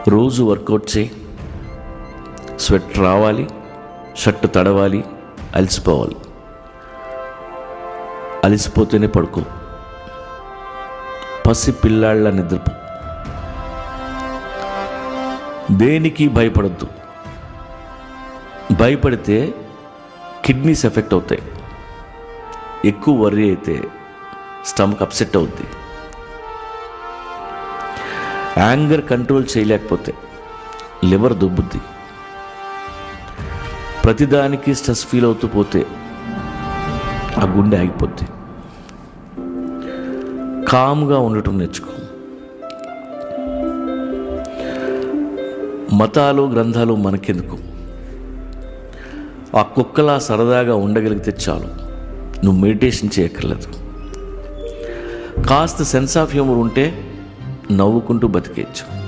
రోజు వర్కౌట్ చేయి, స్వెట్ రావాలి, షర్ట్ తడవాలి, అలసిపోవాలి. అలసిపోతేనే పడుకో, పసి పిల్లాళ్ళ నిద్రపో. దేనికి భయపడద్దు. భయపడితే కిడ్నీస్ ఎఫెక్ట్ అవుతాయి. ఎక్కువ వర్రీ అయితే స్టమక్ అప్సెట్ అవుద్ది. యాంగర్ కంట్రోల్ చేయలేకపోతే లివర్ దుబ్బుద్ది. ప్రతిదానికి స్ట్రెస్ ఫీల్ అవుతూ పోతే ఆ గుండె ఆగిపోద్ది. కామ్గా ఉండటం నేర్చుకో. మతాలు గ్రంథాలు మనకెందుకు? ఆ కుక్కలా సరదాగా ఉండగలిగితే చాలు. నువ్వు మెడిటేషన్ చేయక్కర్లేదు. కాస్త సెన్స్ ఆఫ్ హ్యూమర్ ఉంటే నవ్వుకుంటూ బతికేయచ్చు.